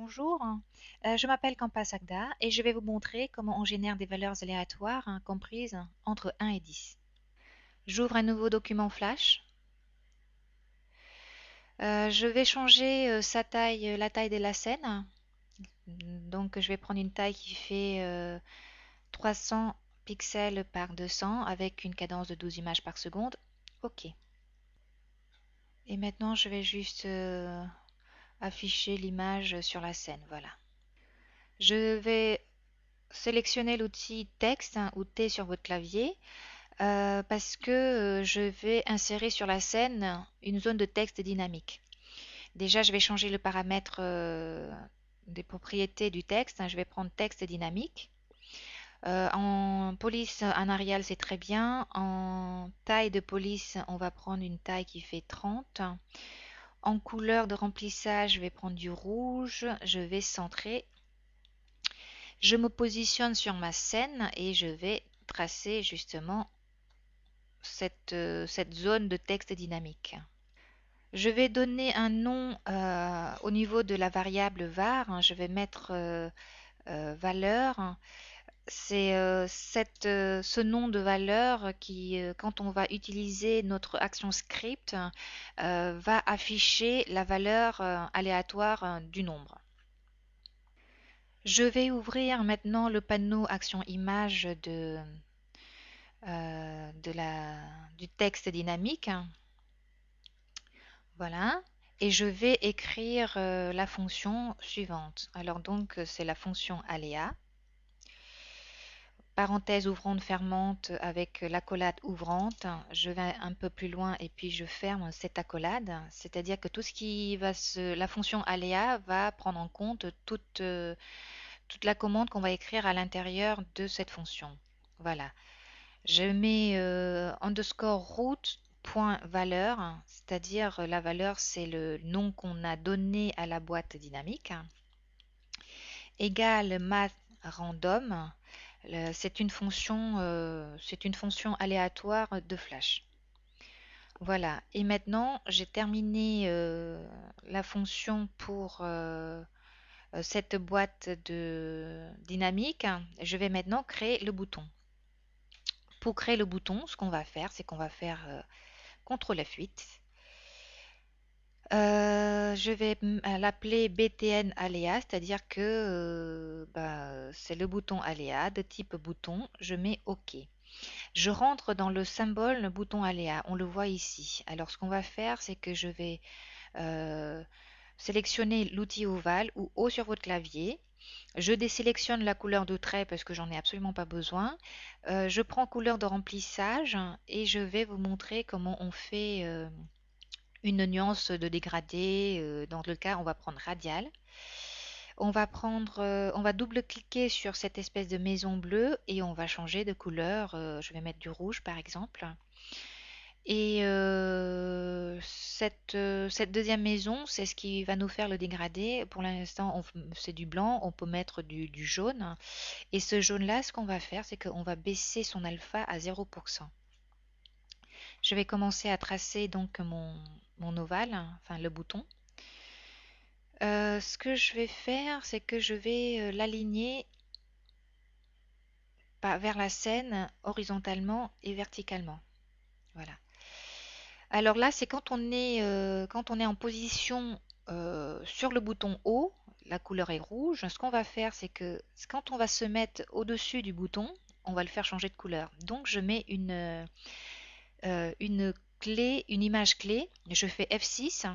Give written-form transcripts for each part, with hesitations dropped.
Bonjour, je m'appelle Kampa Sagda et je vais vous montrer comment on génère des valeurs aléatoires comprises entre 1 et 10. J'ouvre un nouveau document Flash. Je vais changer la taille de la scène. Donc je vais prendre une taille qui fait 300 pixels par 200 avec une cadence de 12 images par seconde. OK. Et maintenant je vais juste afficher l'image sur la scène. Voilà. Je vais sélectionner l'outil texte ou T sur votre clavier parce que je vais insérer sur la scène une zone de texte dynamique. Déjà, je vais changer le paramètre des propriétés du texte. Je vais prendre texte dynamique. En police en Arial, c'est très bien. En taille de police, on va prendre une taille qui fait 30. En couleur de remplissage, je vais prendre du rouge. Je vais centrer. Je me positionne sur ma scène et je vais tracer justement cette zone de texte dynamique. Je vais donner un nom au niveau de la variable var. Je vais mettre valeur. C'est ce nom de valeur qui, quand on va utiliser notre action script, va afficher la valeur aléatoire du nombre. Je vais ouvrir maintenant le panneau action image du texte dynamique. Voilà. Et je vais écrire la fonction suivante. Alors donc c'est la fonction aléa. Parenthèse ouvrante fermante avec l'accolade ouvrante. Je vais un peu plus loin et puis je ferme cette accolade. C'est-à-dire que tout ce qui va la fonction aléa va prendre en compte toute la commande qu'on va écrire à l'intérieur de cette fonction. Voilà. Je mets underscore root.valeur, c'est-à-dire la valeur, c'est le nom qu'on a donné à la boîte dynamique, égale math random, c'est une fonction aléatoire de Flash. Voilà, et maintenant j'ai terminé la fonction pour cette boîte de dynamique. Je vais maintenant créer le bouton. Pour créer le bouton, ce qu'on va faire, c'est qu'on va faire CTRL F8. Je vais l'appeler BTN aléa, c'est-à-dire que c'est le bouton aléa de type bouton. Je mets OK. Je rentre dans le symbole bouton aléa. On le voit ici. Alors, ce qu'on va faire, c'est que je vais euh, sélectionner l'outil ovale ou O sur votre clavier. Je désélectionne la couleur de trait parce que j'en ai absolument pas besoin. Je prends couleur de remplissage et je vais vous montrer comment on fait une nuance de dégradé. Dans le cas, on va prendre radial. On va double-cliquer sur cette espèce de maison bleue et on va changer de couleur. Je vais mettre du rouge par exemple. Et cette deuxième maison, c'est ce qui va nous faire le dégradé. Pour l'instant, c'est du blanc, on peut mettre du jaune. Et ce jaune-là, ce qu'on va faire, c'est qu'on va baisser son alpha à 0%. Je vais commencer à tracer donc mon ovale, enfin le bouton. Ce que je vais faire, c'est que je vais l'aligner vers la scène horizontalement et verticalement. Voilà. Alors là, c'est quand on est en position sur le bouton haut, la couleur est rouge. Ce qu'on va faire, c'est que quand on va se mettre au-dessus du bouton, on va le faire changer de couleur. Donc je mets une clé, une image clé. Je fais F6.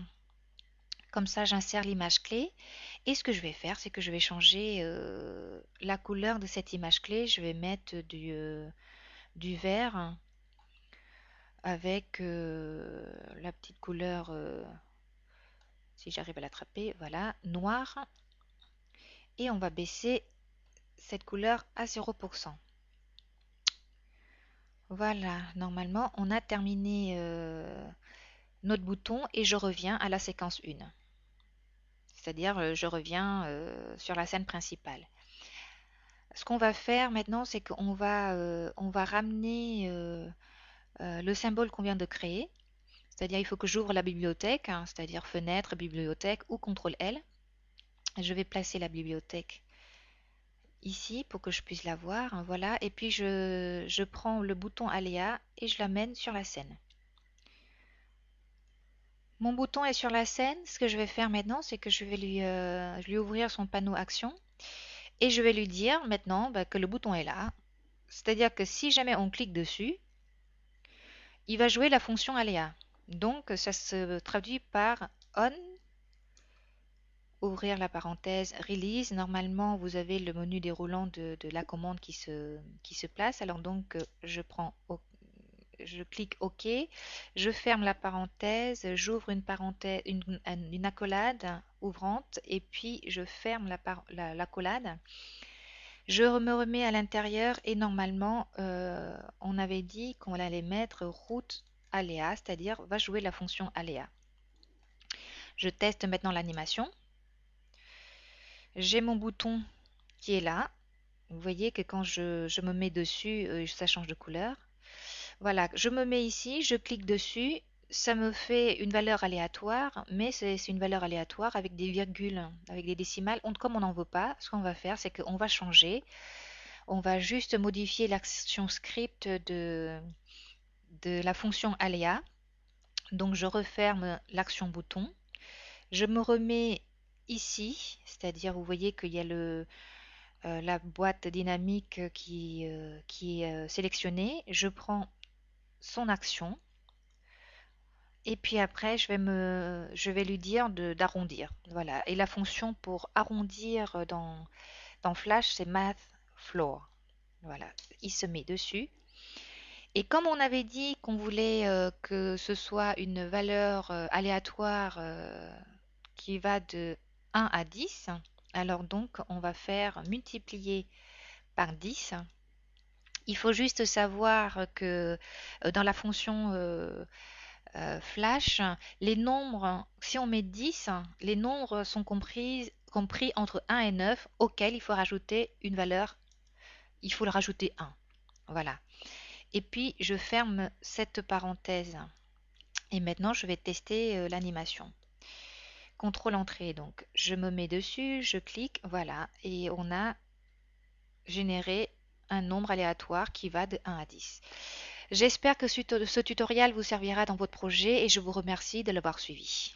Comme ça, j'insère l'image clé. Et ce que je vais faire, c'est que je vais changer la couleur de cette image clé. Je vais mettre du vert avec la petite couleur, si j'arrive à l'attraper, voilà, noir. Et on va baisser cette couleur à 0%. Voilà, normalement, on a terminé notre bouton et je reviens à la séquence 1. C'est-à-dire, je reviens sur la scène principale. Ce qu'on va faire maintenant, c'est on va ramener le symbole qu'on vient de créer. C'est-à-dire, il faut que j'ouvre la bibliothèque, hein, c'est-à-dire fenêtre, bibliothèque ou CTRL L. Je vais placer la bibliothèque ici pour que je puisse la voir, hein, voilà. Et puis je prends le bouton aléa et je l'amène sur la scène. Mon bouton est sur la scène. Ce que je vais faire maintenant, c'est que je vais lui ouvrir son panneau action et je vais lui dire maintenant bah, que le bouton est là. C'est-à-dire que si jamais on clique dessus, il va jouer la fonction aléa. Donc ça se traduit par on, ouvrir la parenthèse, release. Normalement, vous avez le menu déroulant de la commande qui se place. Alors donc, je clique OK, je ferme la parenthèse, j'ouvre une parenthèse, une accolade ouvrante et puis je ferme l'accolade. Je me remets à l'intérieur et normalement, on avait dit qu'on allait mettre route aléa, c'est-à-dire va jouer la fonction aléa. Je teste maintenant l'animation. J'ai mon bouton qui est là. Vous voyez que quand je me mets dessus, ça change de couleur. Voilà, je me mets ici, je clique dessus, ça me fait une valeur aléatoire, mais c'est une valeur aléatoire avec des virgules, avec des décimales. Comme on n'en veut pas, ce qu'on va faire, c'est qu'on va changer. On va juste modifier l'action script de la fonction aléa. Donc je referme l'action bouton. Je me remets ici, c'est-à-dire vous voyez qu'il y a la boîte dynamique qui est sélectionnée. Je prends son action et puis après je vais lui dire d'arrondir. Voilà. Et la fonction pour arrondir dans Flash, c'est Math Floor. Voilà. Il se met dessus. Et comme on avait dit qu'on voulait que ce soit une valeur aléatoire qui va de 1 à 10, alors donc on va faire multiplier par 10. Il faut juste savoir que dans la fonction flash, les nombres, si on met 10, les nombres sont compris entre 1 et 9, auquel il faut rajouter une valeur, il faut le rajouter 1. Voilà. Et puis je ferme cette parenthèse. Et maintenant je vais tester l'animation. Contrôle entrée, donc je me mets dessus, je clique, voilà, et on a généré un nombre aléatoire qui va de 1 à 10. J'espère que ce tutoriel vous servira dans votre projet et je vous remercie de l'avoir suivi.